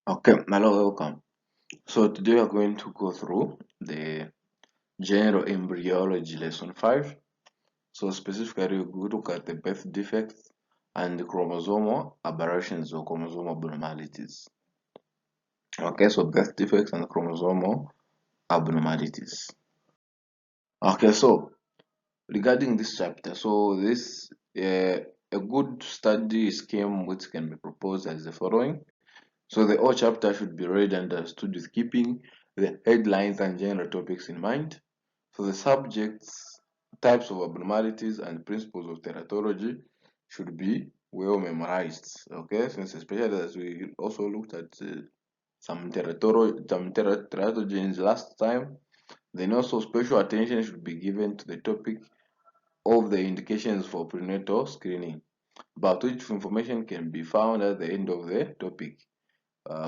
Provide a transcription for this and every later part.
Okay, hello, welcome. So today we are going to go through the general embryology lesson 5. So specifically we look at the birth defects and the chromosomal aberrations or chromosomal abnormalities. Okay, so birth defects and chromosomal abnormalities. Okay, so regarding this chapter, so this a good study scheme which can be proposed as the following. So the whole chapter should be read and understood with keeping the headlines and general topics in mind. So the subjects, types of abnormalities, and principles of teratology should be well memorized. Okay, since especially as we also looked at teratogens last time, then also special attention should be given to the topic of the indications for prenatal screening, about which information can be found at the end of the topic.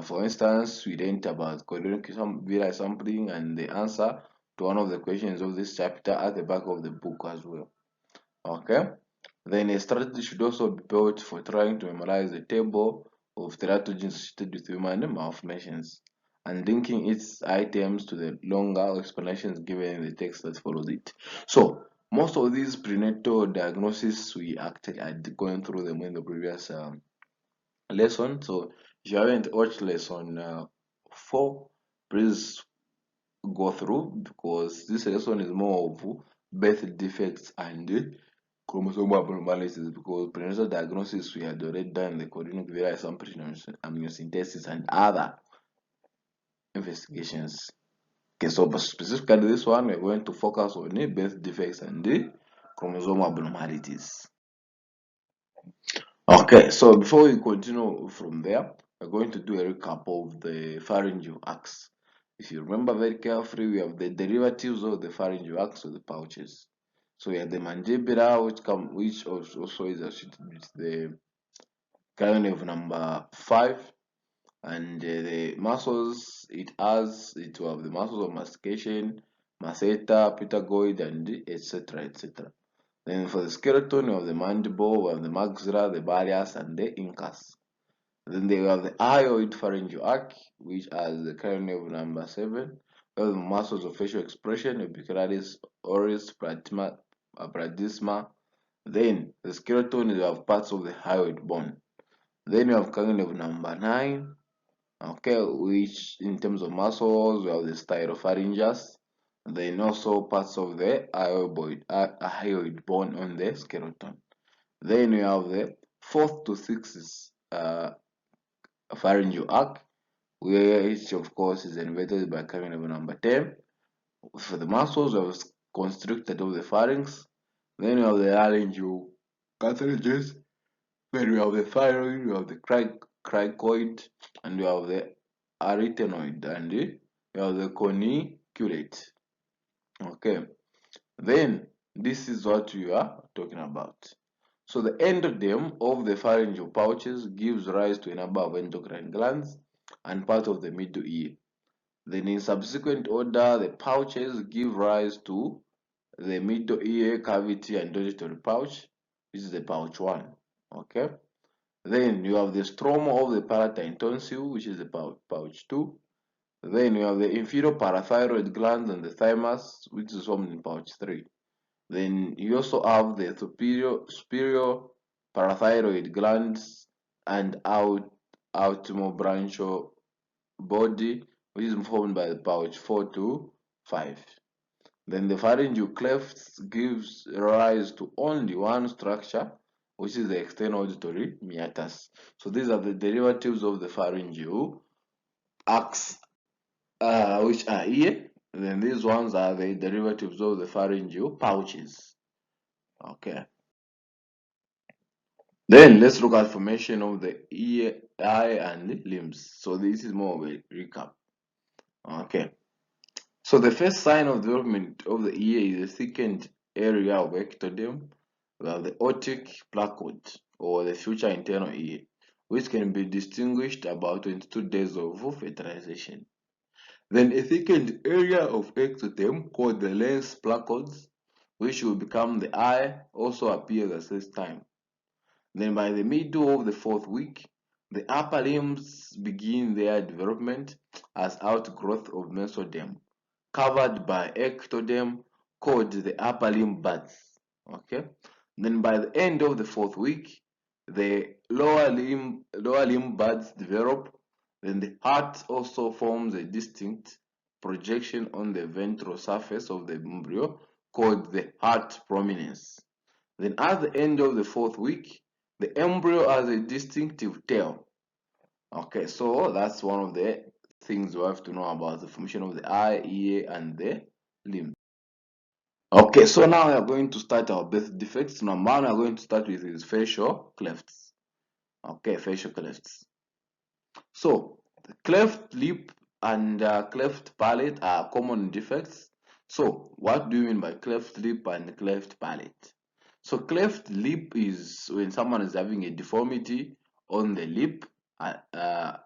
For instance, we learned about colonic village sampling and the answer to one of the questions of this chapter at the back of the book as well. Okay. Then a strategy should also be built for trying to memorize the table of teratogens associated with human malformations and linking its items to the longer explanations given in the text that follows it. So most of these prenatal diagnoses we actually had gone through them in the previous lesson. So if you haven't watched lesson 4, please go through, because this lesson is more of birth defects and chromosomal abnormalities, because prenatal diagnosis we had already done the chorionic villus sampling, amniocentesis, and other investigations. Okay, so but specifically this one we're going to focus on the birth defects and the chromosomal abnormalities. Okay, so before we continue from there, we're going to do a recap of the pharyngeal acts. If you remember very carefully, we have the derivatives of the pharyngeal acts, or the pouches. So we have the mandibula, which also is associated with the kind of number 5, and the muscles it will have the muscles of mastication, masseter, pitagoid, and etc. etc. Then for the skeleton, you have the mandible, we have the maxilla, the barriers, and the incus. Then they have the hyoid pharyngeal arch, which has the cranial of number 7. We have the muscles of facial expression, epicuralis, oris, brachysma. Then the skeleton, you have parts of the hyoid bone. Then you have cranial of number 9. Okay, which in terms of muscles, we have the stylopharyngeus. Then also parts of the hyoid bone on the skeleton. Then we have the 4th to 6th pharyngeal arc, which of course is innervated by cranial number 10. For the muscles, we have constricted of the pharynx. Then we have the laryngeal cartilages. Then we have the thyroid, we have the cricoid, and we have the arytenoid, and we have the corniculate. Okay, then this is what we are talking about. So the endoderm of the pharyngeal pouches gives rise to a number of endocrine glands and part of the middle ear. Then in subsequent order, the pouches give rise to the middle ear cavity and auditory pouch, which is the pouch 1. Okay. Then you have the stroma of the palatine tonsil, which is the pouch 2. Then you have the inferior parathyroid glands and the thymus, which is formed in pouch 3. Then you also have the superior parathyroid glands and outimobranchial body, which is formed by the pouch 4 to 5. Then the pharyngeal clefts gives rise to only one structure, which is the external auditory meatus. So these are the derivatives of the pharyngeal arcs, which are here. Then these ones are the derivatives of the pharyngeal pouches. Okay. Then let's look at formation of the ear, eye, and limbs. So this is more of a recap. Okay. So the first sign of development of the ear is a thickened area of ectoderm. We have the otic placode, or the future internal ear, which can be distinguished about 22 days of fertilization. Then a thickened area of ectoderm called the lens placodes, which will become the eye, also appears at this time. Then by the middle of the 4th week, The upper limbs begin their development as outgrowth of mesoderm, covered by ectoderm called the upper limb buds. Okay. Then by the end of the 4th week, the lower limb buds develop. Then the heart also forms a distinct projection on the ventral surface of the embryo called the heart prominence. Then at the end of the 4th week, the embryo has a distinctive tail. Okay, so that's one of the things you have to know about the formation of the eye, ear, and the limb. Okay, so now we are going to start our birth defects. Number one, we are going to start with his facial clefts. Okay, facial clefts. So, the cleft lip and cleft palate are common defects. So, what do you mean by cleft lip and cleft palate? So, cleft lip is when someone is having a deformity on the lip,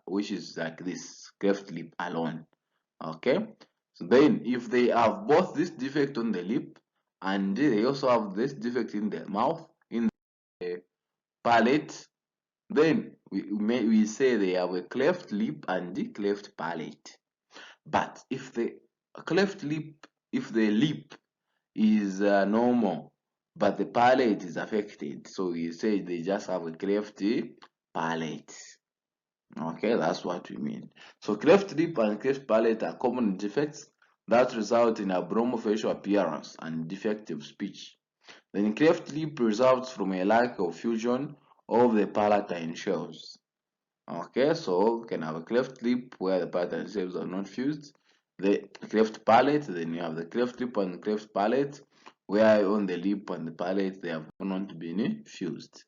which is like this, cleft lip alone. Okay, so then if they have both this defect on the lip and they also have this defect in the mouth, in the palate, then we say they have a cleft lip and the cleft palate. But if the lip is normal but the palate is affected, so we say they just have a cleft palate. Okay, that's what we mean. So cleft lip and cleft palate are common defects that result in abnormal facial appearance and defective speech. Then cleft lip results from a lack of fusion of the palatine shells. Okay, so you can have a cleft lip where the palatine shells are not fused. The cleft palate, then you have the cleft lip and the cleft palate where on the lip and the palate they have not been fused.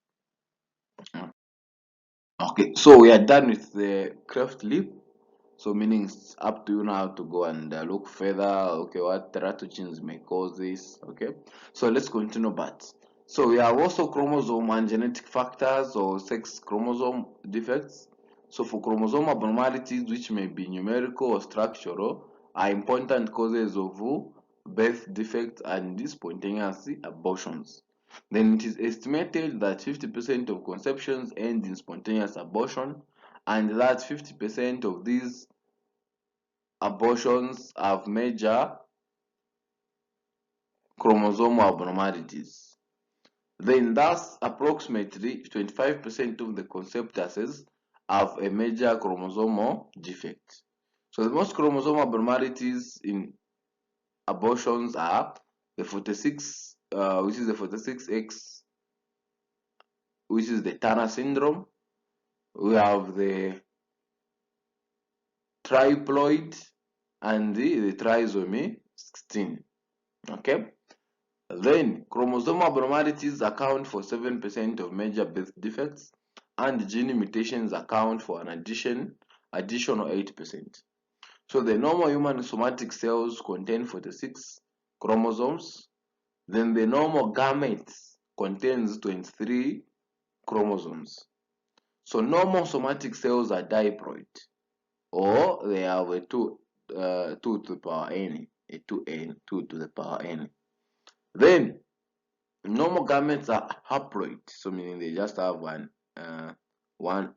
Okay, so we are done with the cleft lip. So meaning it's up to you now to go and look further. Okay, what teratogens may cause this? Okay, so let's continue. But so we have also chromosome and genetic factors or sex chromosome defects. So for chromosome abnormalities, which may be numerical or structural, are important causes of birth defects and spontaneous abortions. Then it is estimated that 50% of conceptions end in spontaneous abortion, and that 50% of these abortions have major chromosomal abnormalities. Then thus approximately 25% of the conceptuses have a major chromosomal defect. So the most chromosomal abnormalities in abortions are the 46, which is the 46X, which is the Turner syndrome. We have the triploid and the trisomy 16. Okay. Then chromosome abnormalities account for 7% of major birth defects, and gene mutations account for an additional 8%. So the normal human somatic cells contain 46 chromosomes. Then the normal gametes contains 23 chromosomes. So normal somatic cells are diploid, or they have a 2 to the power n, a 2n, 2 to the power n. Then normal gametes are haploid, so meaning they just have one n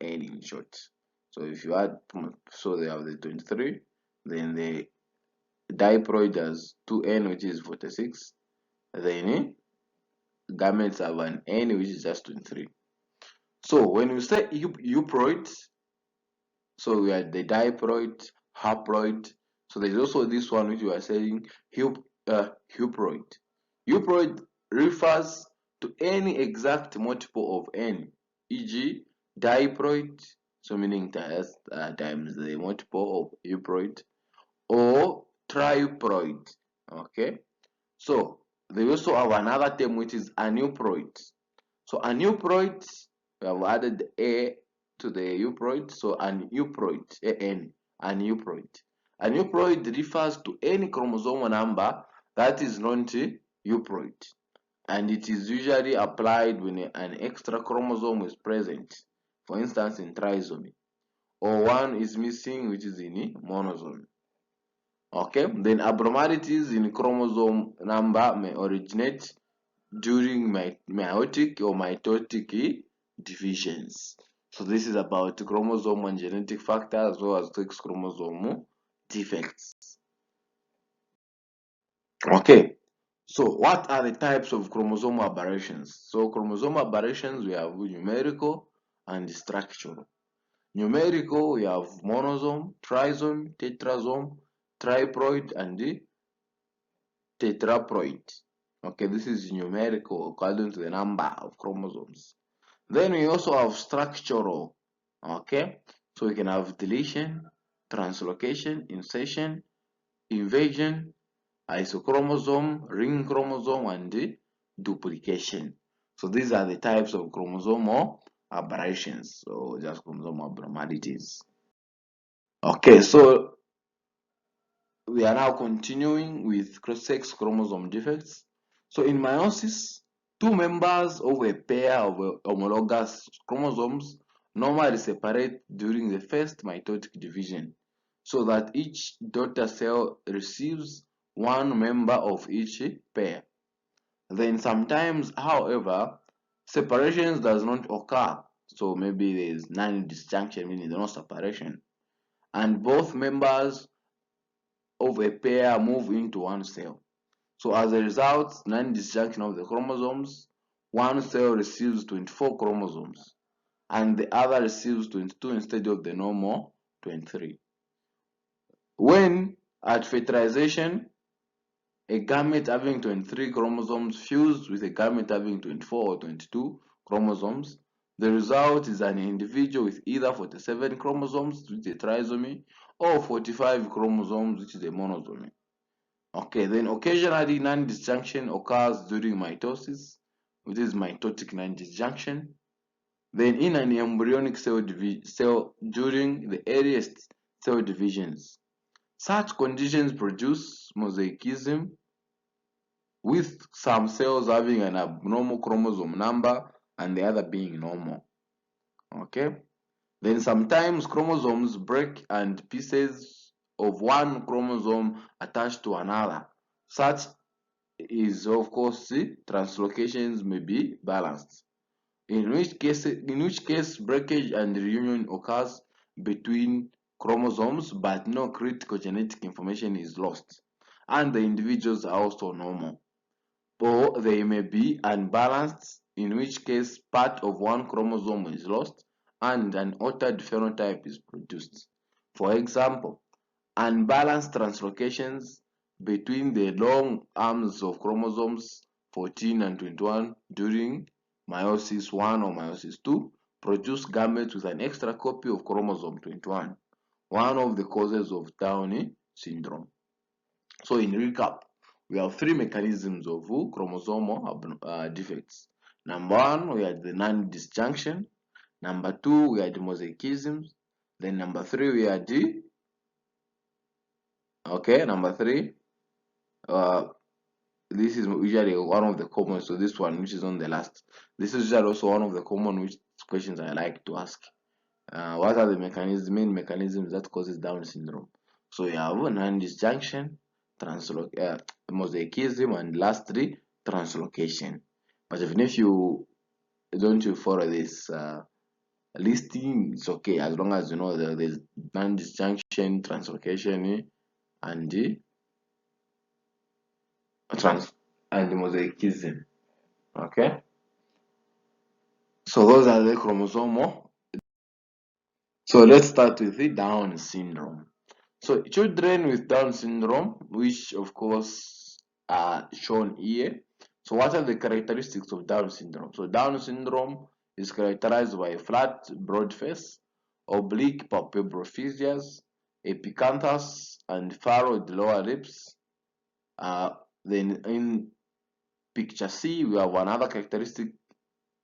in short. So if you add, so they have the 23, then the diploid has 2n, which is 46. Then gametes have an n, which is just 23. So when you say euploid, so we are the diploid, haploid. So there's also this one which we are saying euploid. Euploid refers to any exact multiple of n, e.g. diploid, so meaning times the multiple of euploid, or triploid. Okay, so they also have another term which is aneuploid. So aneuploid, we have added a to the euploid, so aneuploid, an aneuploid. Aneuploid refers to any chromosomal number that is not euploid, and it is usually applied when an extra chromosome is present, for instance in trisomy, or one is missing, which is in monosome. Okay, then abnormalities in chromosome number may originate during meiotic or mitotic divisions. So this is about chromosome and genetic factors, as well as sex chromosome defects. Okay, so what are the types of chromosomal aberrations? So chromosomal aberrations, we have numerical and structural. Numerical, we have monosome, trisome, tetrasome, triploid, and the tetraploid. Okay, this is numerical according to the number of chromosomes. Then we also have structural. Okay, so we can have deletion, translocation, insertion, invasion, isochromosome, ring chromosome, and the duplication. So these are the types of chromosomal aberrations, or just chromosomal abnormalities. Okay, so we are now continuing with cross-sex chromosome defects. So in meiosis, two members of a pair of homologous chromosomes normally separate during the first mitotic division, so that each daughter cell receives one member of each pair. Then sometimes, however, separations does not occur. So maybe there is non-disjunction, meaning there is no separation, and both members of a pair move into one cell. So as a result, non-disjunction of the chromosomes, one cell receives 24 chromosomes and the other receives 22 instead of the normal 23. When at fertilization, a gamete having 23 chromosomes fused with a gamete having 24 or 22 chromosomes, the result is an individual with either 47 chromosomes, which is a trisomy, or 45 chromosomes, which is a monosomy. Okay, then occasionally non-disjunction occurs during mitosis, which is mitotic non-disjunction. Then in an embryonic cell during the earliest cell divisions. Such conditions produce mosaicism, with some cells having an abnormal chromosome number and the other being normal. Okay, then sometimes chromosomes break and pieces of one chromosome attached to another. Such is, of course, translocations may be balanced. In which case breakage and reunion occurs between chromosomes, but no critical genetic information is lost, and the individuals are also normal. Or they may be unbalanced, in which case part of one chromosome is lost and an altered phenotype is produced. For example, unbalanced translocations between the long arms of chromosomes 14 and 21 during meiosis 1 or meiosis 2 produce gametes with an extra copy of chromosome 21, one of the causes of Down syndrome. So in recap, we have three mechanisms of chromosomal defects. Number one, we had the non-disjunction. Number two, we had mosaicisms. Then number three, we had the number three, this is usually one of the common, so this one which is on the last, this is usually also one of the common questions I like to ask. What are the main mechanisms that causes Down syndrome? So you have non-disjunction, mosaicism, and lastly translocation. But even if you don't follow this listing, it's okay as long as you know that there's non-disjunction, translocation, and the mosaicism. Okay, so those are the chromosomal. So let's start with the Down syndrome. So children with Down syndrome, which of course are shown here. So what are the characteristics of Down syndrome? So Down syndrome is characterized by a flat, broad face, oblique palpebral features, epicanthus, and furrowed lower lips. Then in picture C, we have another characteristic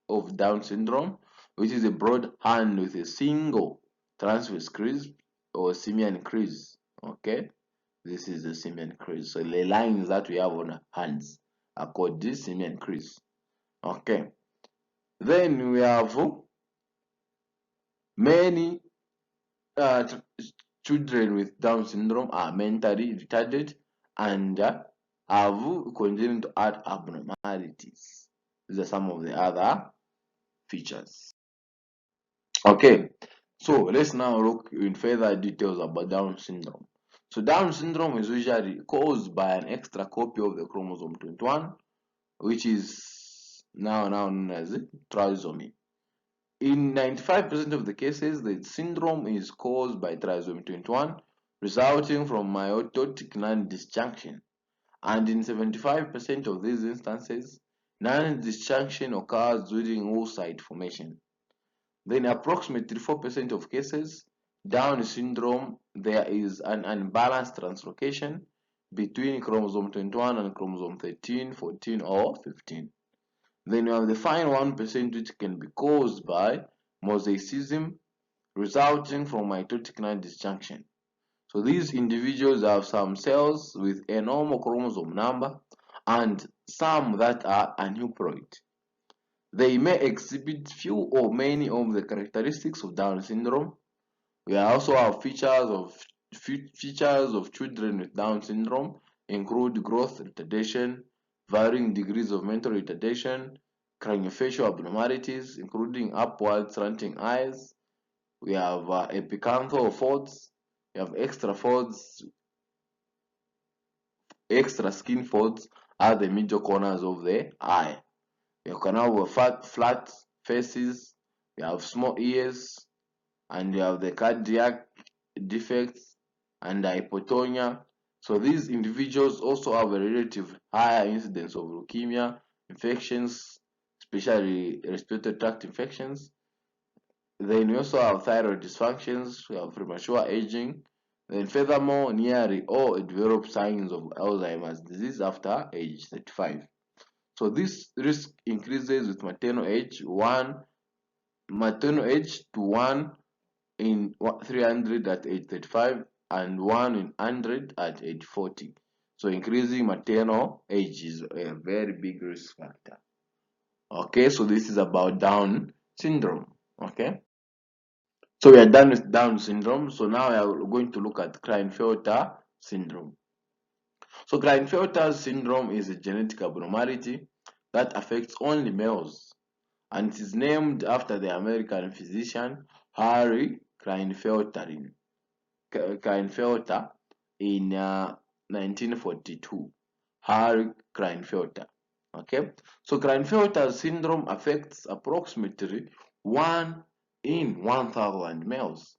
of Down syndrome, which is a broad hand with a single transverse crease or simian crease. Okay, this is the simian crease. So the lines that we have on hands are called the simian crease. Okay, then we have many children with Down syndrome are mentally retarded and have congenital heart abnormalities. These are some of the other features. Okay, so let's now look in further details about Down syndrome. So Down syndrome is usually caused by an extra copy of the chromosome 21, which is now known as trisomy. In 95% of the cases, the syndrome is caused by trisomy 21, resulting from mitotic non-disjunction. And in 75% of these instances, non-disjunction occurs during oocyte formation. Then approximately 4% of cases, Down syndrome, there is an unbalanced translocation between chromosome 21 and chromosome 13, 14, or 15. Then you have the final 1% which can be caused by mosaicism resulting from mitotic non-disjunction. So these individuals have some cells with a normal chromosome number and some that are aneuploid. They may exhibit few or many of the characteristics of Down syndrome. We also have features of children with Down syndrome include growth retardation, varying degrees of mental retardation, craniofacial abnormalities, including upward slanting eyes. We have epicanthal folds. We have extra folds, extra skin folds at the middle corners of the eye. You can have flat faces. You have small ears, and you have the cardiac defects and hypotonia. So these individuals also have a relative higher incidence of leukemia, infections, especially respiratory tract infections. Then we also have thyroid dysfunctions, we have premature aging. Then furthermore, nearly all develop signs of Alzheimer's disease after age 35. So this risk increases with maternal age to 1 in 300 at age 35 and 1 in 100 at age 40. So increasing maternal age is a very big risk factor. Okay, so this is about Down syndrome. Okay, so we are done with Down syndrome. So now we are going to look at Klinefelter syndrome. So Klinefelter syndrome is a genetic abnormality that affects only males, and it is named after the American physician Harry Klinefelter in 1942. Harry Klinefelter. Okay, so Klinefelter syndrome affects approximately 1 in 1,000 males,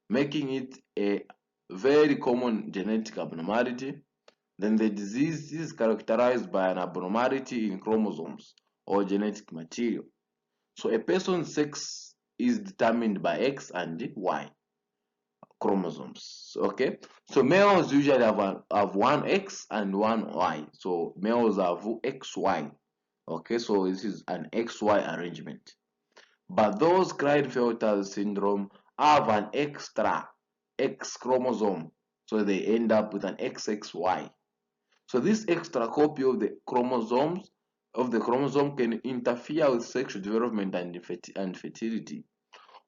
making it a very common genetic abnormality. Then the disease is characterized by an abnormality in chromosomes or genetic material. So a person's sex is determined by X and Y chromosomes. Okay, so males usually have one X and one Y. So males have XY. Okay, so this is an XY arrangement. But those Klinefelter syndrome have an extra X chromosome, so they end up with an XXY. So this extra copy of the chromosome can interfere with sexual development and fertility.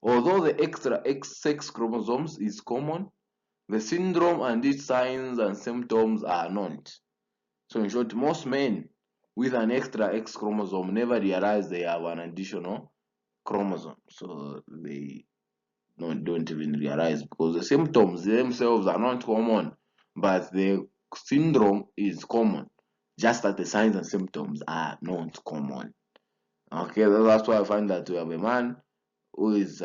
Although the extra X sex chromosomes is common, the syndrome and its signs and symptoms are not. So in short, most men with an extra X chromosome never realize they have an additional chromosome. So they don't even realize, because the symptoms themselves are not common, but the syndrome is common, just that the signs and symptoms are not common. Okay, that's why I find that we have a man who is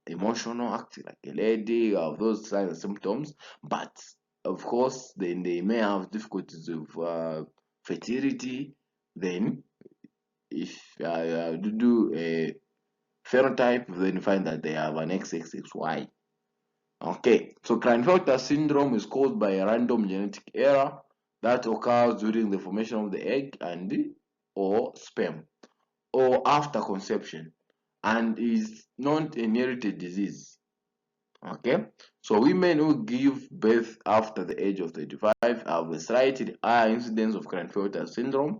emotional, acting like a lady, of those signs and symptoms, but of course, then they may have difficulties with fertility. Then, if you do a phenotype, then you find that they have an XXXY. Okay, so Klinefelter syndrome is caused by a random genetic error that occurs during the formation of the egg and or sperm, or after conception, and is not a inherited disease. Okay, so women who give birth after the age of 35 have a slightly higher incidence of Klinefelter syndrome.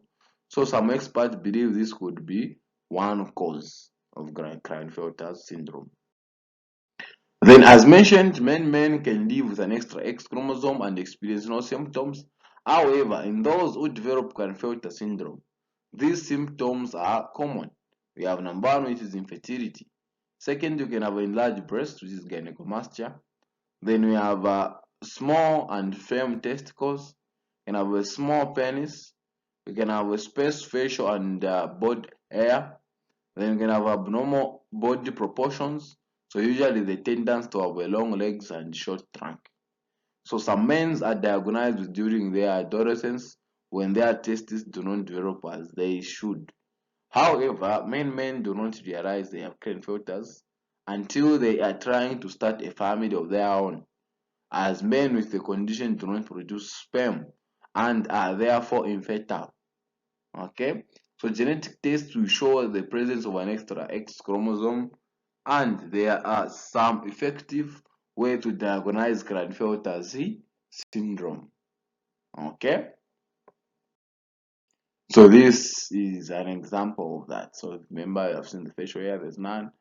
So some experts believe this could be one cause of Klinefelter syndrome. Then, as mentioned, men can live with an extra X chromosome and experience no symptoms. However, in those who develop Klinefelter syndrome, these symptoms are common. We have number one, which is infertility. Second, you can have enlarged breast, which is gynecomastia. Then we have small and firm testicles. You can have a small penis. You can have a space, facial, and body hair. Then you can have abnormal body proportions. So usually the tendency to have long legs and short trunk. So some men are diagnosed during their adolescence when their testes do not develop as they should. However, many men do not realize they have Klinefelters until they are trying to start a family of their own, as men with the condition do not produce sperm and are therefore infertile. Okay, so genetic tests will show the presence of an extra X chromosome, and there are some effective way to diagnose Klinefelter syndrome. Okay, so this is an example of that. So remember, I've seen the facial hair, there's none,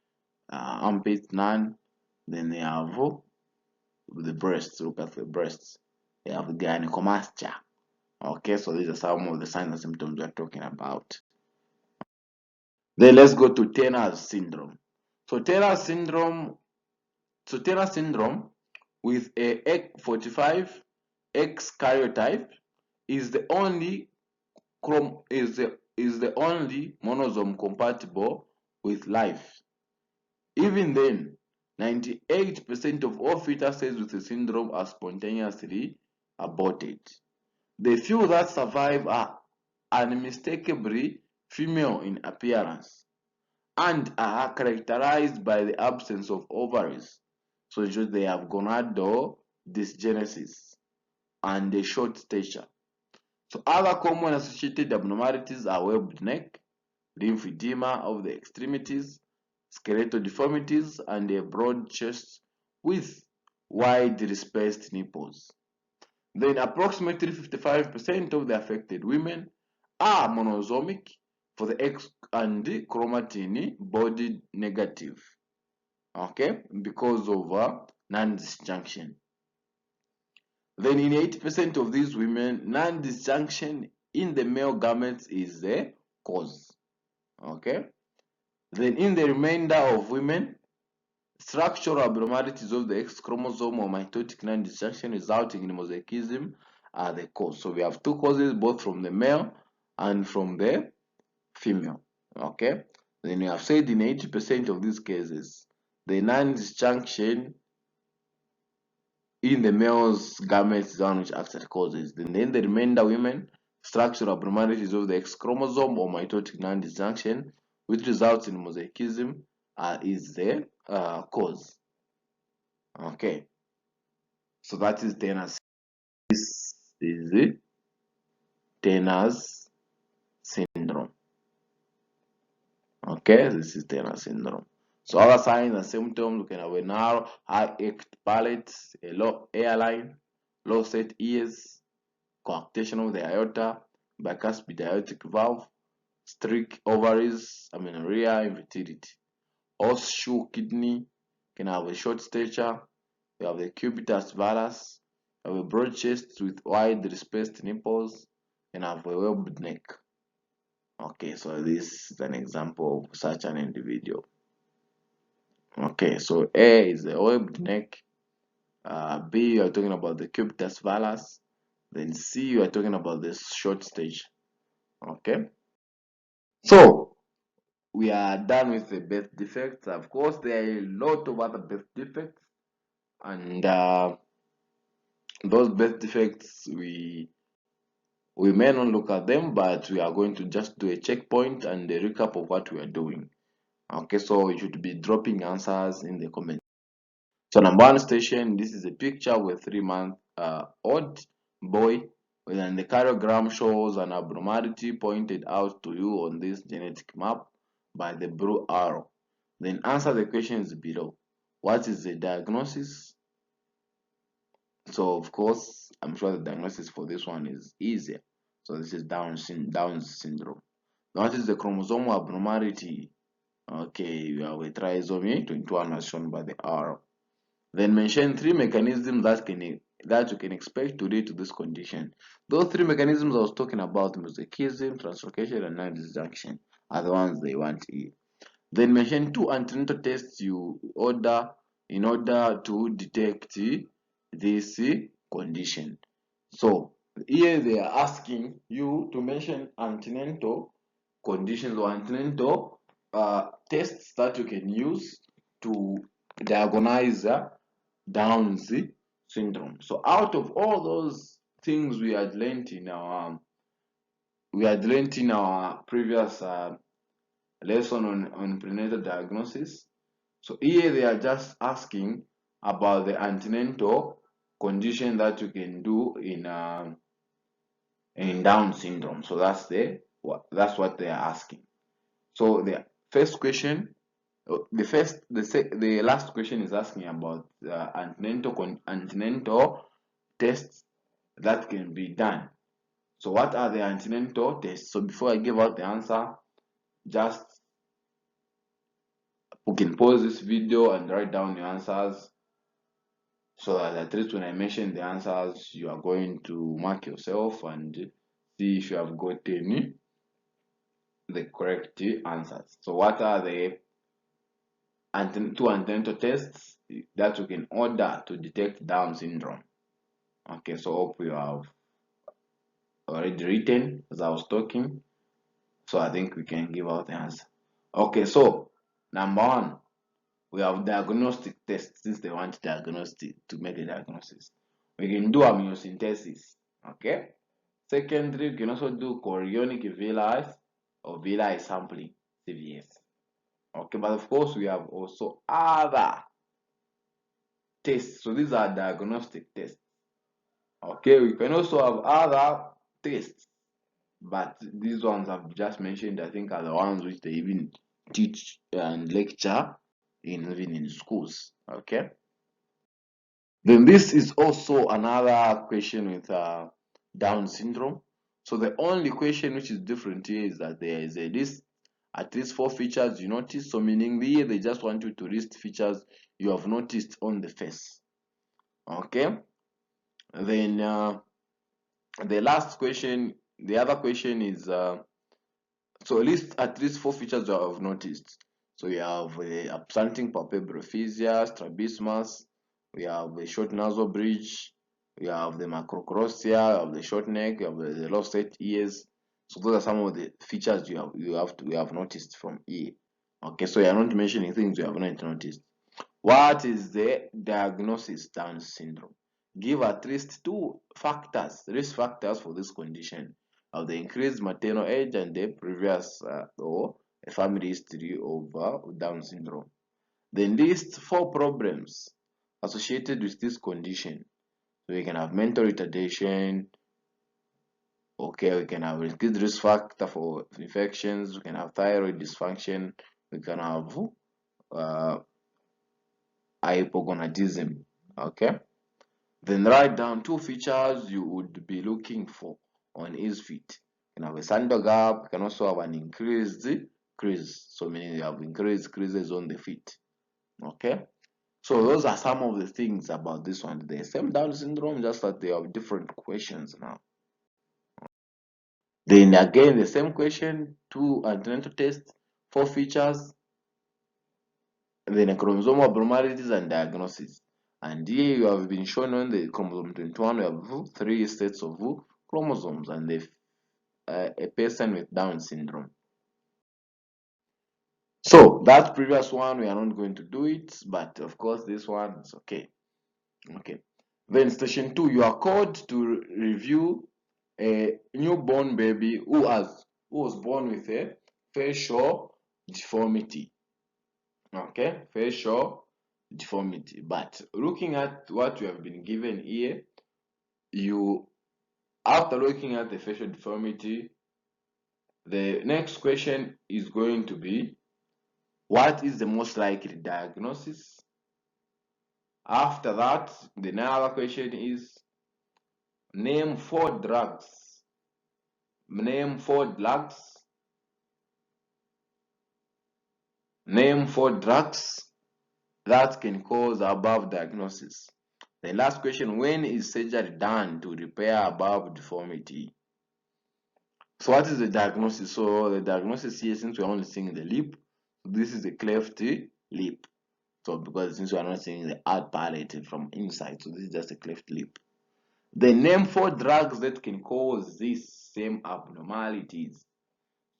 armpits, none. Then they have the breasts. Look at the breasts. They have the gynecomastia. Okay, so these are some of the signs and symptoms we're talking about. Then let's go to Turner's syndrome. So Turner's syndrome with a 45 X karyotype is the only monosome compatible with life. Even then, 98% of all fetuses with the syndrome are spontaneously aborted. The few that survive are unmistakably female in appearance and are characterized by the absence of ovaries, so they have gonadal dysgenesis and a short stature. So other common associated abnormalities are webbed neck, lymphedema of the extremities, skeletal deformities, and a broad chest with widely spaced nipples. Then approximately 55% of the affected women are monosomic for the X and the chromatin body negative, okay, because of non-disjunction. Then in 80% of these women, non-disjunction in the male gametes is the cause, okay. Then in the remainder of women, structural abnormalities of the X chromosome or mitotic non-disjunction resulting in mosaicism are the cause. So we have two causes, both from the male and from the female. Okay. Then we have said in 80% of these cases, the non-disjunction in the male's gametes is one which acts as causes. Then the remainder women, structural abnormalities of the X chromosome or mitotic non-disjunction, which results in mosaicism, is the cause. Okay, so that is Turner's. This is it. Turner's syndrome. Okay, this is Turner syndrome. So other signs and symptoms, we can have a narrow, high-ached palate, a low airline, low set ears, coarctation of the aorta, bicuspid aortic valve, streak ovaries, amenorrhea, infertility. Horseshoe kidney, can have a short stature, you have the cubitus valgus, you have a broad chest with wide spaced nipples, and have a webbed neck. Okay, so this is an example of such an individual. Okay, so A is the webbed neck, B you are talking about the cubitus valgus, then C you are talking about the short stage. Okay, so we are done with the birth defects. Of course, there are a lot of other birth defects, and those birth defects we may not look at them, but we are going to just do a checkpoint and a recap of what we are doing. Okay, so you should be dropping answers in the comments. So number one station, this is a picture with 3-month old boy, and the karyogram shows an abnormality pointed out to you on this genetic map by the blue arrow. Then answer the questions below. What is the diagnosis? So of course, I'm sure the diagnosis for this one is easier. So this is Down's syndrome. What is the chromosomal abnormality? Okay, you have a trisomy 21 as shown by the arrow. Then mention 3 mechanisms that you can expect to lead to this condition. Those 3 mechanisms I was talking about, mosaicism, translocation, and non-disjunction, are the ones they want here. Then mention 2 antenatal tests you order in order to detect this condition. So here they are asking you to mention antenatal conditions or antenatal tests that you can use to diagnose Down's syndrome. So out of all those things we had learned in our previous lesson on prenatal diagnosis. So here they are just asking about the antenatal condition that you can do in Down syndrome. So that's what they are asking. So the first question, the last question is asking about antenatal tests that can be done. So what are the antenatal tests? So before I give out the answer, just you can pause this video and write down your answers, so that at least when I mention the answers, you are going to mark yourself and see if you have gotten the correct answers. So what are the two antenatal tests that you can order to detect Down syndrome? Okay, so hope you have already written as I was talking. So I think we can give out the answer. Okay, so number 1, we have diagnostic tests. Since they want diagnostic to make a diagnosis, we can do amniocentesis. Okay. Secondly, we can also do chorionic villi or villi sampling, CVS. Okay, but of course we have also other tests. So these are diagnostic tests. Okay, we can also have other tests, but these ones I've just mentioned, I think, are the ones which they even teach and lecture even in schools. Okay. Then this is also another question with Down syndrome. So the only question which is different here is that there is at least 4 features you notice. So meaning here they just want you to list features you have noticed on the face. Okay. Then the last question, the other question is so list at least 4 features you have noticed. So you have absenting palpebral epiphysia, strabismus, we have a short nasal bridge, we have the macrochrosia, we have the short neck, we have the low set ears. So those are some of the features you have noticed from here. Okay, so you are not mentioning things you have not noticed. What is the diagnosis Down syndrome? Give at least 2 factors, risk factors for this condition, of the increased maternal age and the previous or a family history of Down syndrome. Then list 4 problems associated with this condition. So we can have mental retardation. Okay, we can have increased risk factor for infections. We can have thyroid dysfunction. We can have hypogonadism. Okay. Then write down 2 features you would be looking for on each feet. You can have a sandal gap. You can also have an increased crease. So meaning you have increased creases on the feet. Okay. So those are some of the things about this one. The same Down syndrome, just that they have different questions now. Then again, the same question, 2 antenatal tests, 4 features, then a chromosomal abnormalities and diagnosis. And here you have been shown on the chromosome 21, we have 3 sets of chromosomes and a person with Down syndrome. So that previous one, we are not going to do it, but of course this one is okay. Okay. Then station 2, you are called to review a newborn baby who was born with a facial deformity. Okay, facial deformity. But looking at what you have been given here, after looking at the facial deformity, the next question is going to be, what is the most likely diagnosis? After that, the other question is, name 4 drugs. Name 4 drugs. Name 4 drugs that can cause above diagnosis. The last question, when is surgery done to repair above deformity? So what is the diagnosis? So the diagnosis here, since we're only seeing the lip, this is a cleft lip. So because since we are not seeing the hard palate from inside, so this is just a cleft lip. The name 4 drugs that can cause these same abnormalities.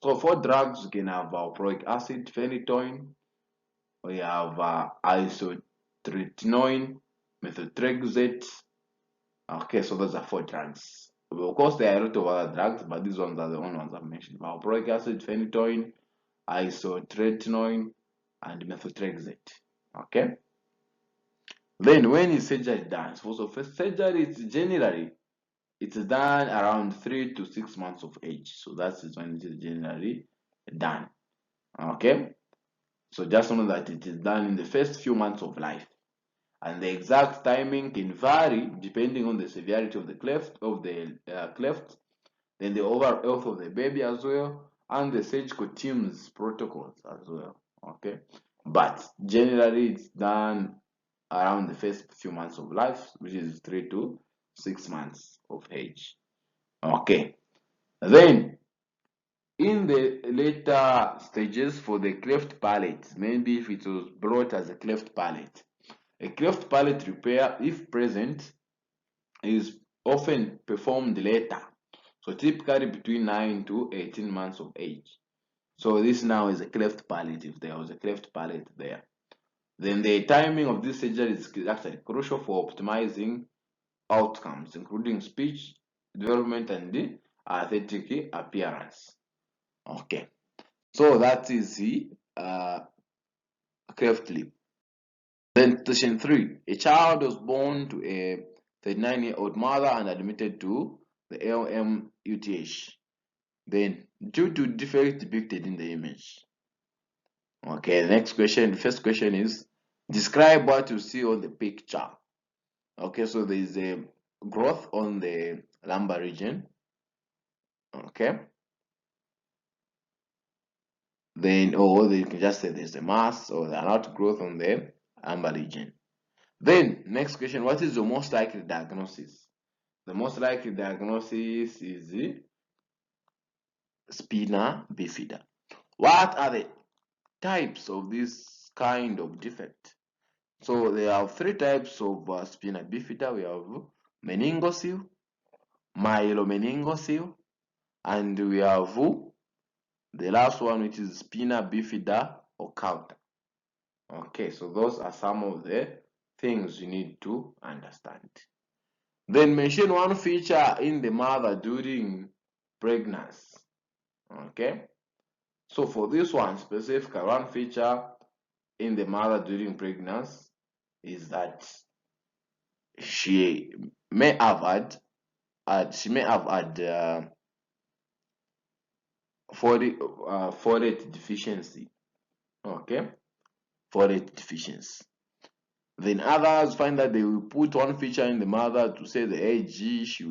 So 4 drugs we can have valproic acid, phenytoin, we have isotretinoin, methotrexate. Okay, so those are 4 drugs. Of course, there are a lot of other drugs, but these ones are the only ones I've mentioned. Valproic acid, phenytoin, isotretinoin, and methotrexate. Okay. Then when is surgery done? So first surgery is generally it's done around 3 to 6 months of age. So that is when it is generally done. Okay. So just know that it is done in the first few months of life. And the exact timing can vary depending on the severity of the cleft, then the overall health of the baby as well, and the surgical team's protocols as well. Okay. But generally it's done around the first few months of life, which is 3 to 6 months of age. Okay. Then in the later stages for the cleft palate, maybe if it was brought as a cleft palate, a cleft palate repair, if present, is often performed later. So typically between 9 to 18 months of age. So this now is a cleft palate if there was a cleft palate there. Then the timing of this surgery is actually crucial for optimizing outcomes, including speech, development, and the aesthetic appearance. Okay, so that is the cleft lip. Then session 3, a child was born to a 39-year-old mother and admitted to the LMUTH. Then, due to defects depicted in the image. Okay, the next question, the first question is, describe what you see on the picture. Okay, so there is a growth on the lumbar region. Okay. Then, or you can just say there's a mass or the not growth on the lumbar region. Then, next question, what is the most likely diagnosis? The most likely diagnosis is the spina bifida. What are the types of this kind of defect? So there are 3 types of spina bifida. We have meningocele, myelomeningocele, and we have the last one, which is spina bifida occulta. Okay, so those are some of the things you need to understand. Then mention one feature in the mother during pregnancy. Okay, so for this one specifically, one feature in the mother during pregnancy is that she may have had folate deficiency. Okay, folate deficiency. Then others find that they will put one feature in the mother to say the age she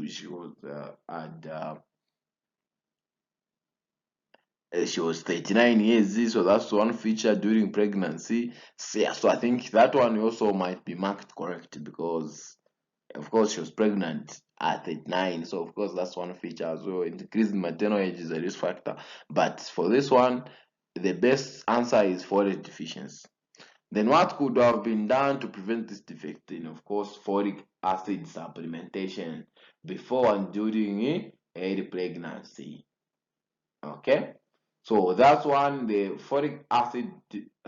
was 39 years, so that's one feature during pregnancy. So, yeah, so I think that one also might be marked correct because of course she was pregnant at 39, so of course that's one feature as well. Increased maternal age is a risk factor, but for this one the best answer is folate deficiency. Then what could have been done to prevent this defect? And of course, folic acid supplementation before and during early pregnancy. Okay, so that's one. The folic acid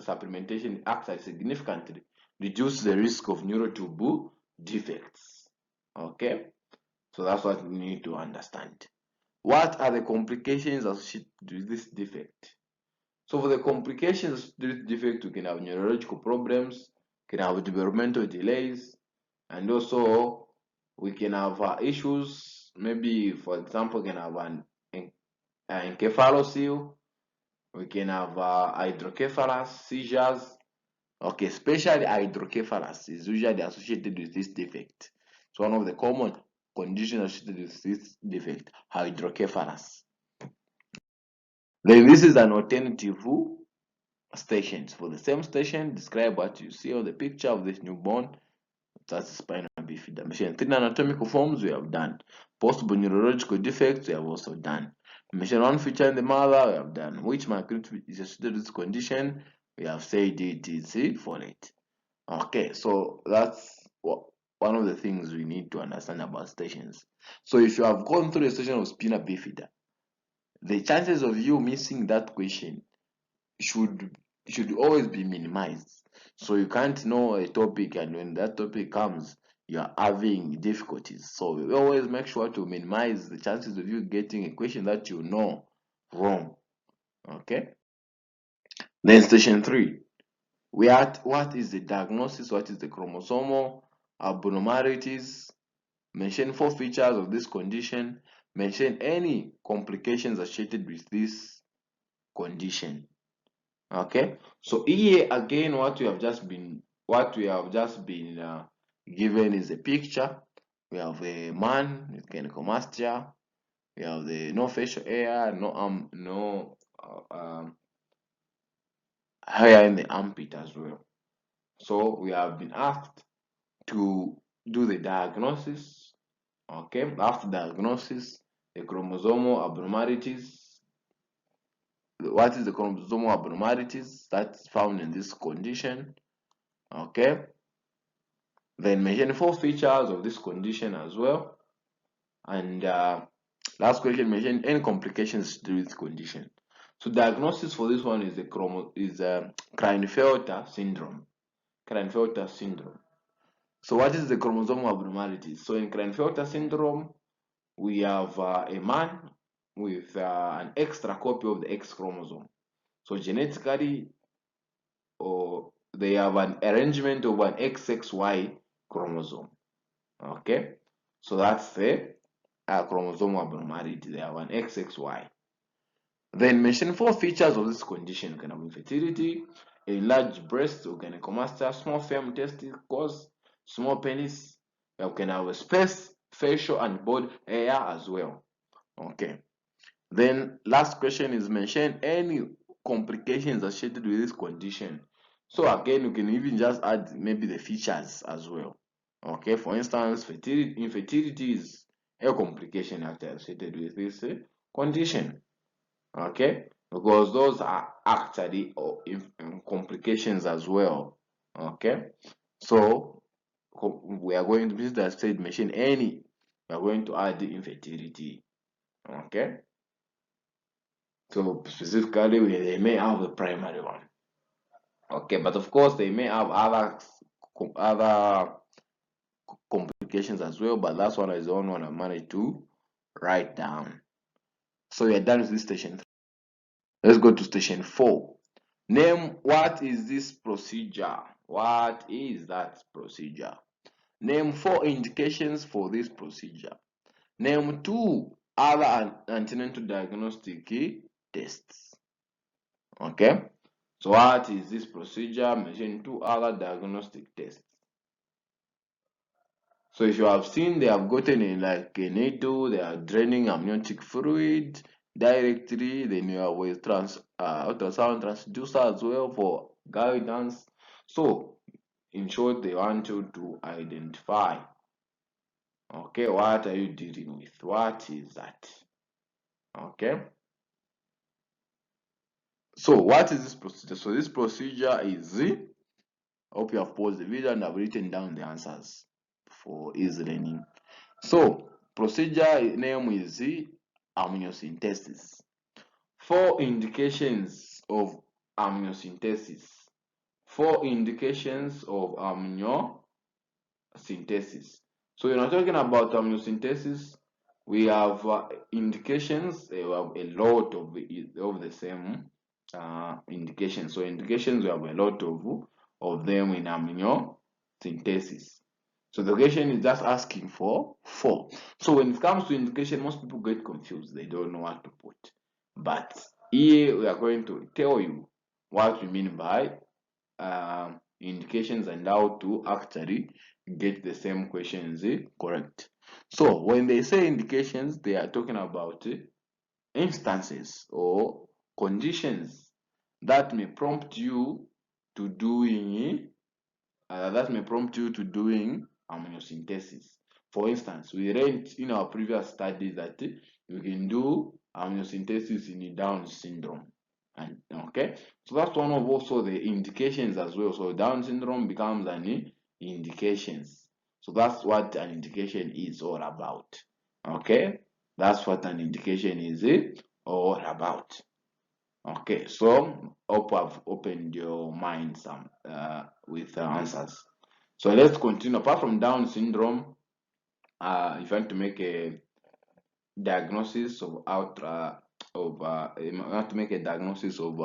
supplementation actually significantly reduces the risk of neurotube defects. Okay, so that's what we need to understand. What are the complications associated with this defect? So for the complications due to defect, we can have neurological problems, can have developmental delays, and also we can have issues. Maybe, for example, we can have an encephalocele, we can have hydrocephalus seizures. Okay, especially hydrocephalus is usually associated with this defect. It's one of the common conditions associated with this defect, hydrocephalus. Then this is an alternative stations. For the same station, describe what you see on the picture of this newborn. That's spinal bifida. Mention 3 anatomical forms we have done. Possible neurological defects we have also done. Mention one feature in the mother we have done. Which microbe is associated with this condition? We have said it is folate. Okay, so that's one of the things we need to understand about stations. So if you have gone through a station of spina bifida, the chances of you missing that question should always be minimized. So you can't know a topic, and when that topic comes, you are having difficulties. So we always make sure to minimize the chances of you getting a question that you know wrong. Okay. Then station 3. We at what is the diagnosis? What is the chromosomal abnormalities? Mention 4 features of this condition. Mention any complications associated with this condition. Okay, so here again, what we have just been given is a picture. We have a man with gynecomastia. We have the no facial hair, no hair in the armpit as well. So we have been asked to do the diagnosis. Okay, after diagnosis, the chromosomal abnormalities. What is the chromosomal abnormalities that's found in this condition? Okay, then mention 4 features of this condition as well. And last question, mention any complications to this condition. So diagnosis for this one is the Klinefelter syndrome. Klinefelter syndrome. So what is the chromosomal abnormalities? So in Klinefelter syndrome, we have a man with an extra copy of the X chromosome. So genetically, or they have an arrangement of an XXY chromosome. Okay, so that's the chromosomal abnormality. They have an XXY. Then mention 4 features of this condition. You can have infertility, a large breast, gynecomastia, small firm testicles, small penis. You can have a space, facial, and body hair as well. Okay. Then last question is mention any complications associated with this condition. So again, you can even just add maybe the features as well. Okay, for instance, infertility is a complication actually associated with this condition. Okay, because those are actually complications as well. Okay, so we are going to use that said mention any. We are going to add the infertility. Okay. So specifically, they may have the primary one. Okay, but of course they may have other complications as well. But that one is the only one I managed to write down. So we are done with this station 3. Let's go to station 4. Name what is this procedure? What is that procedure? Name 4 indications for this procedure. Name 2 other antenatal diagnostic tests. Okay. So what is this procedure? Mention 2 other diagnostic tests. So if you have seen, they have gotten in like a needle, they are draining amniotic fluid directly. Then you have with ultrasound transducer as well for guidance. So in short, they want you to identify, okay, what are you dealing with? What is that? Okay. So what is this procedure? So this procedure is, I hope you have paused the video and have written down the answers for easy learning. So procedure name is amniocentesis. 4 indications of amniocentesis. 4 indications of amniocentesis. So when we're talking about amniocentesis, we have indications. We have a lot of the same indications. So indications, we have a lot of them in amniocentesis. So the question is just asking for 4. So when it comes to indication, most people get confused. They don't know what to put. But here we are going to tell you what we mean by indications and how to actually get the same questions correct. So when they say indications, they are talking about instances or conditions that may prompt you to doing amniocentesis. For instance, we read in our previous study that you can do amniocentesis in Down syndrome. And okay, so that's one of also the indications as well. So Down syndrome becomes an indications. So that's what an indication is all about. Okay, that's what an indication is all about. Okay, so hope I've opened your mind some with answers. So let's continue. Apart from Down syndrome, if you want to make a diagnosis of you have to make a diagnosis of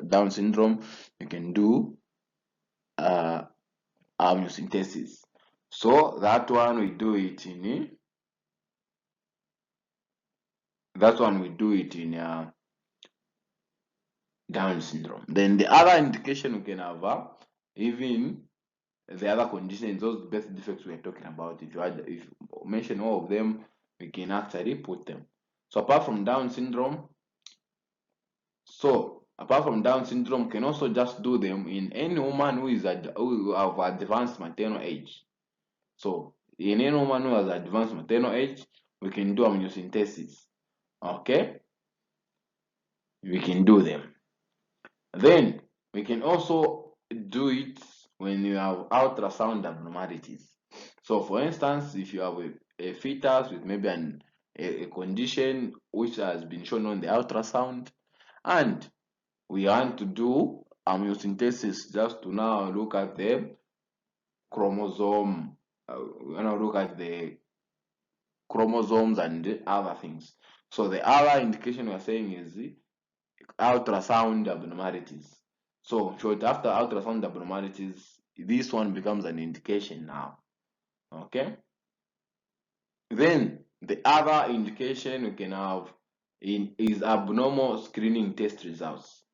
Down syndrome, you can do amniocentesis. So that one we do it in Down syndrome. Then the other indication we can have even the other conditions, those birth defects we are talking about. If you mention all of them, we can actually put them. So apart from Down syndrome, can also just do them in any woman who have advanced maternal age. So in any woman who has advanced maternal age, we can do amniocentesis. Okay, we can do them. Then we can also do it when you have ultrasound abnormalities. So for instance, if you have a fetus with maybe a condition which has been shown on the ultrasound, and we want to do amniocentesis just to now look at the chromosome, we want to look at the chromosomes and the other things. So the other indication we are saying is the ultrasound abnormalities. So short after ultrasound abnormalities, this one becomes an indication now. Okay. Then the other indication we can have is abnormal screening test results.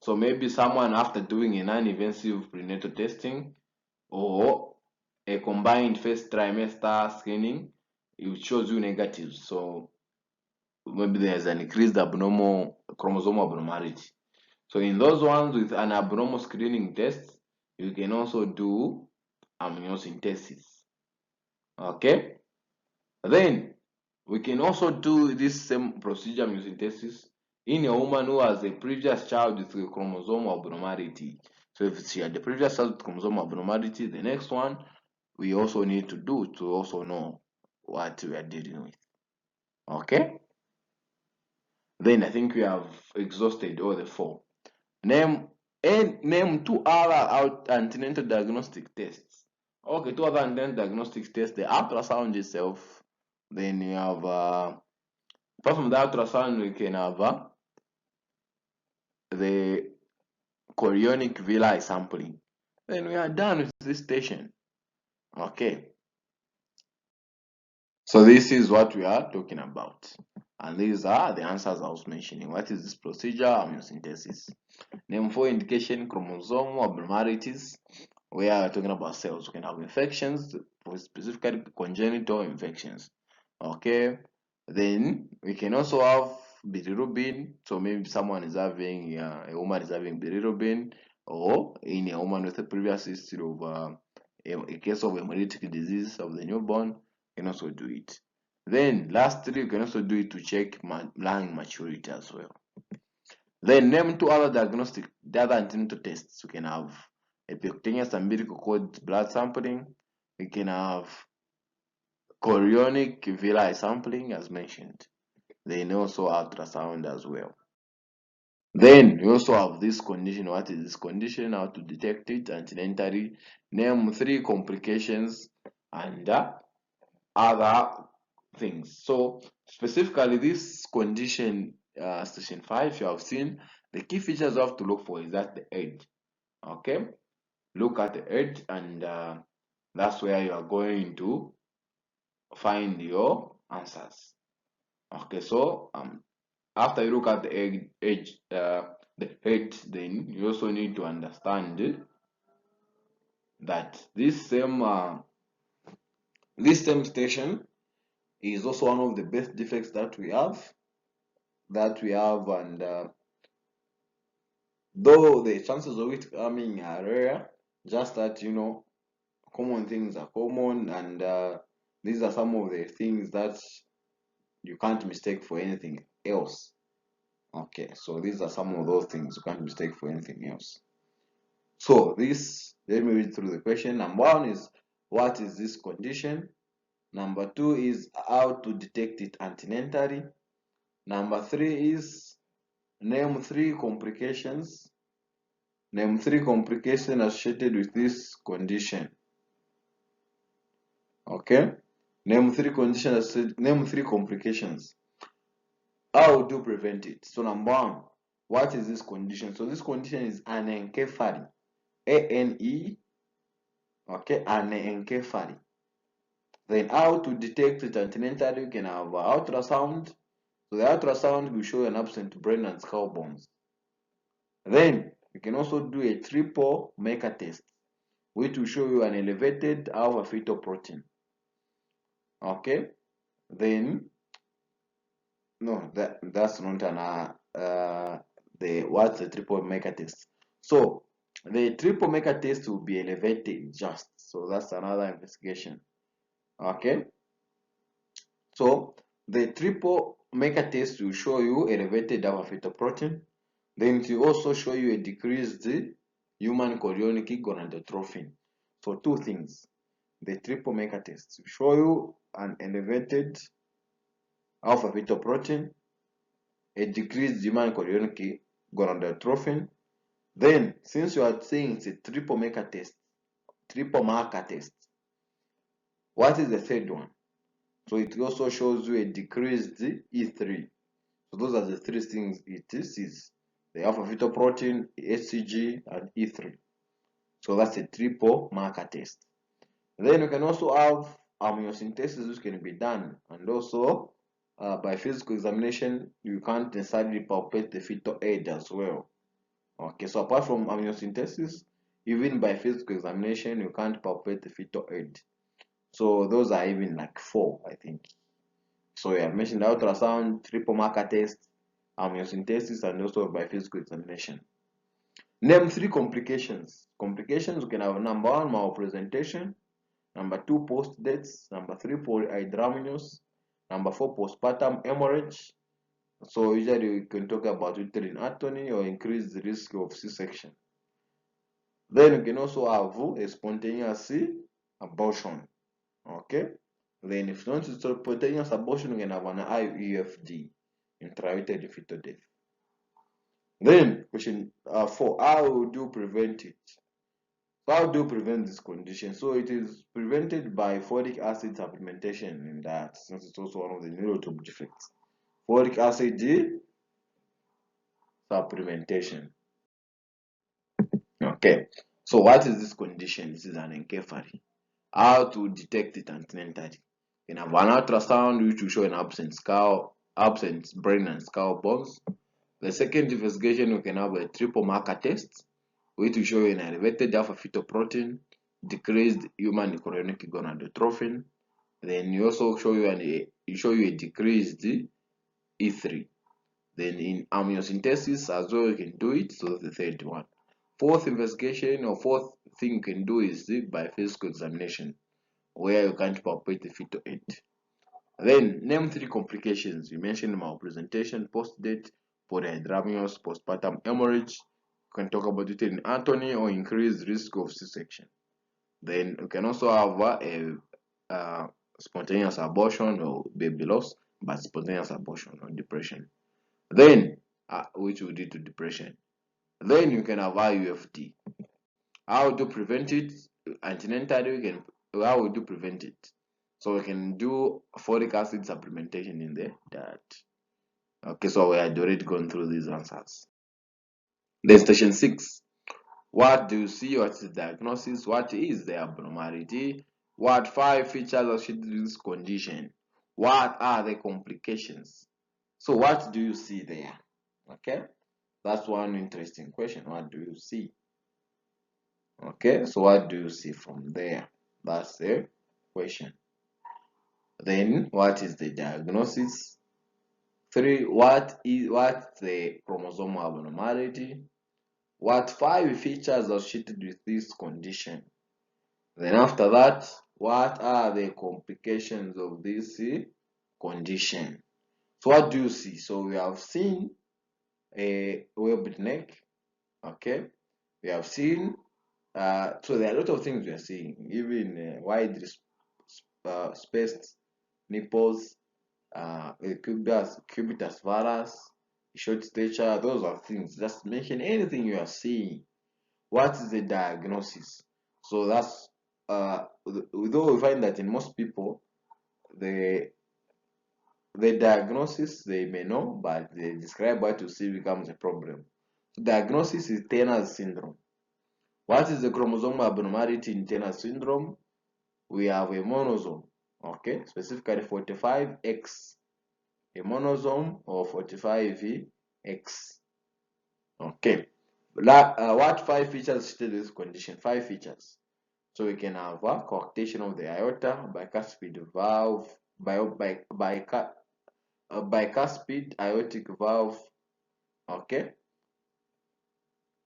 So maybe someone after doing a non-invasive prenatal testing or a combined first trimester screening, it shows you negatives. So maybe there's an increased abnormal chromosomal abnormality. So in those ones with an abnormal screening test, you can also do amniocentesis. Okay. Then we can also do this same procedure, amniocentesis, in a woman who has a previous child with a chromosomal abnormality. So if she had the previous child with chromosomal abnormality, the next one we also need to do to also know what we are dealing with. Okay. Then I think we have exhausted all the four. Name two other antenatal diagnostic tests. Okay, two other antenatal diagnostic tests: the ultrasound itself. Then you have apart from the ultrasound, we can have the chorionic villi sampling. Then we are done with this station. Okay. So this is what we are talking about. And these are the answers I was mentioning. What is this procedure? Amniocentesis. Name four indication: chromosomal abnormalities. We are talking about cells. We can have infections, specifically congenital infections. Okay. Then we can also have bilirubin. So maybe someone is having a woman is having bilirubin, or in a woman with a previous history of a case of hemolytic disease of the newborn, you can also do it. Then lastly, you can also do it to check lung maturity as well. Then name two other the other antenatal tests. We can have a percutaneous umbilical cord blood sampling. We can have chorionic villi sampling as mentioned. Then also ultrasound as well. Then we also have this condition. What is this condition? How to detect it antenatally. Name three complications and other things. So specifically this condition, station 5, you have seen the key features you have to look for is at the edge. Okay, look at the edge, and that's where you are going to find your answers. Okay, so after you look at the edge, the head, then you also need to understand that this same station is also one of the best defects that we have and though the chances of it coming are rare, just that common things are common, and these are some of the things that you can't mistake for anything else. Okay, so these are some of those things. You can't mistake for anything else. So this, let me read through the question. Number one is, what is this condition? Number two is, how to detect it antenatally. Number three is, name three complications. Name three complications associated with this condition. Okay? Name three conditions, name three complications. How do you prevent it? So number one, what is this condition? So this condition is anencephaly. A-N-E, okay, anencephaly. Then how to detect it antenatally? You can have ultrasound. So the ultrasound will show an absent brain and skull bones. Then you can also do a triple maker test, which will show you an elevated alpha fetoprotein. Okay, then no, that's not an what's the triple maker test? So the triple maker test will be elevated just, so that's another investigation. Okay, so the triple maker test will show you elevated alpha fetoprotein. Then it will also show you a decreased human chorionic gonadotrophin. So two things. The triple maker test will show you an elevated alpha fetoprotein, a decreased human chorionic gonadotrophin. Then, since you are saying it's a triple marker test, what is the third one? So it also shows you a decreased E3. So those are the three things it is the alpha fetoprotein, HCG, and E3. So that's a triple marker test. Then you can also have amniocentesis, which can be done, and also by physical examination, you can't necessarily palpate the fetal age as well. Okay, so apart from amniocentesis, even by physical examination, you can't palpate the fetal age. So those are even like 4, I think. So we have mentioned ultrasound, triple marker test, amniocentesis, and also by physical examination. Name 3 complications. Complications, we can have number 1, malpresentation, number 2, post dates, number 3, polyhydramnios, number 4, postpartum hemorrhage. So usually we can talk about uterine atony or increased risk of C-section. Then you can also have a spontaneous abortion. Okay. Then if not spontaneous abortion, you can have an IUFD, intrauterine fetal death. Then question 4, how do you prevent it? How do you prevent this condition? So it is prevented by folic acid supplementation in that, since it's also one of the neurotope defects. Folic acid supplementation. Okay. So what is this condition? This is anencephaly. How to detect it antenatally? You can have an ultrasound which will show an absent brain and skull bones. The second investigation, we can have a triple marker test, which will show you an elevated alpha fetoprotein, decreased human chorionic gonadotrophin. Then you also show you a decreased E3. Then in amniocentesis as well, you can do it. So that's the third one. Fourth investigation or fourth thing you can do is by physical examination, where you can't palpate the fetal end. Then name 3 complications. You mentioned malpresentation, post-date, polyhydramnios, postpartum hemorrhage. You can talk about uterine atony or increased risk of C-section. Then you can also have a spontaneous abortion or baby loss, but spontaneous abortion or depression. Then, which will lead to depression. Then you can have IUFD. How to prevent it? Antenatally, how would you prevent it? So we can do folic acid supplementation in the diet. Okay, so we had already gone through these answers. Then station 6. What do you see? What is the diagnosis? What is the abnormality? What 5 features associated with this condition? What are the complications? So what do you see there? Okay, that's one interesting question. What do you see? Okay, so what do you see from there? That's the question. Then what is the diagnosis? 3, what's the chromosomal abnormality? What 5 features associated with this condition? Then after that, what are the complications of this condition? So what do you see? So we have seen a webbed neck. Okay, we have seen. So there are a lot of things we are seeing, even wide spaced nipples, cubitus valus, short stature. Those are things. Just mention anything you are seeing. What is the diagnosis? So that's though we find that in most people the diagnosis they may know, but they describe what you see becomes a problem. So diagnosis is Turner's syndrome. What is the chromosomal abnormality in Turner's syndrome? We have a monosome, okay, specifically 45X, a monosome of 45X. Okay, what 5 features state this condition? 5 features. So we can have a coarctation of the aorta, bicuspid valve, bicuspid aortic valve. Okay,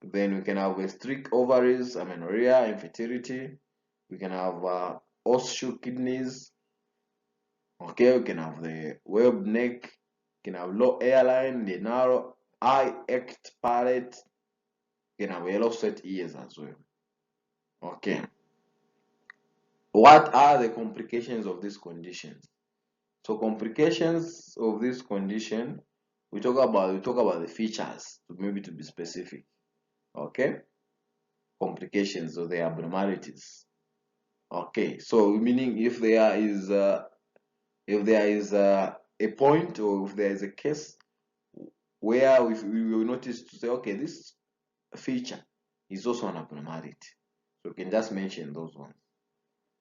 then we can have a streak ovaries, amenorrhea, infertility. We can have horseshoe kidneys. Okay, we can have the webbed neck. We can have low airline, the narrow eye ect palate. We can have yellow set ears as well. Okay, what are the complications of these conditions? So complications of this condition, we talk about the features, maybe to be specific. Okay, complications of the abnormalities. Okay, so meaning if there is a point, or if there is a case where we will notice to say, okay, this feature is also an abnormality. So we can just mention those ones.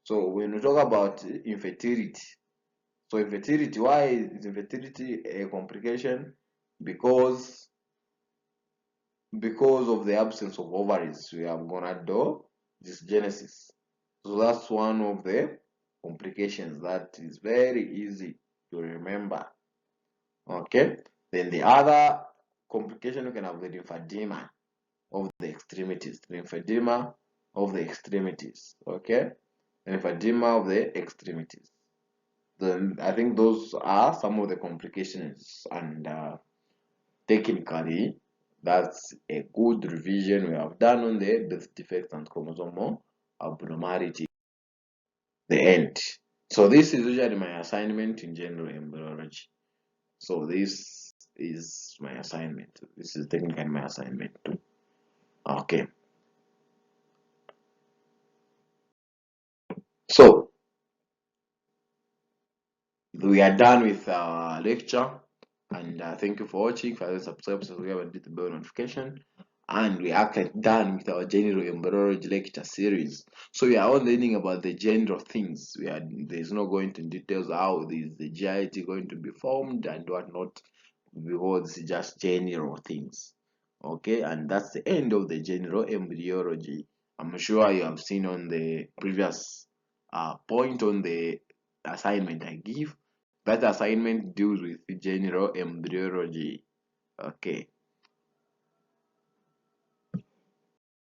So when we talk about infertility, so infertility, why is infertility a complication? Because of the absence of ovaries, we have gonadodysgenesis. So that's one of the complications that is very easy to remember. Okay, then the other complication, you can have the lymphedema of the extremities. Lymphedema of the extremities. Okay, lymphedema of the extremities. Then I think those are some of the complications, and technically that's a good revision we have done on the birth defects and chromosomal abnormality. The end. So this is usually my assignment in general embryology. So this is my assignment. This is technically my assignment too. Okay. So we are done with our lecture, and thank you for watching. For the subscribe, and hit the bell notification. And we are done with our general embryology lecture series. So we are all learning about the general things. There's no going into details how the GIT going to be formed and whatnot, because it's just general things. Okay, and that's the end of the general embryology. I'm sure you have seen on the previous point on the assignment I give. That assignment deals with general embryology. Okay.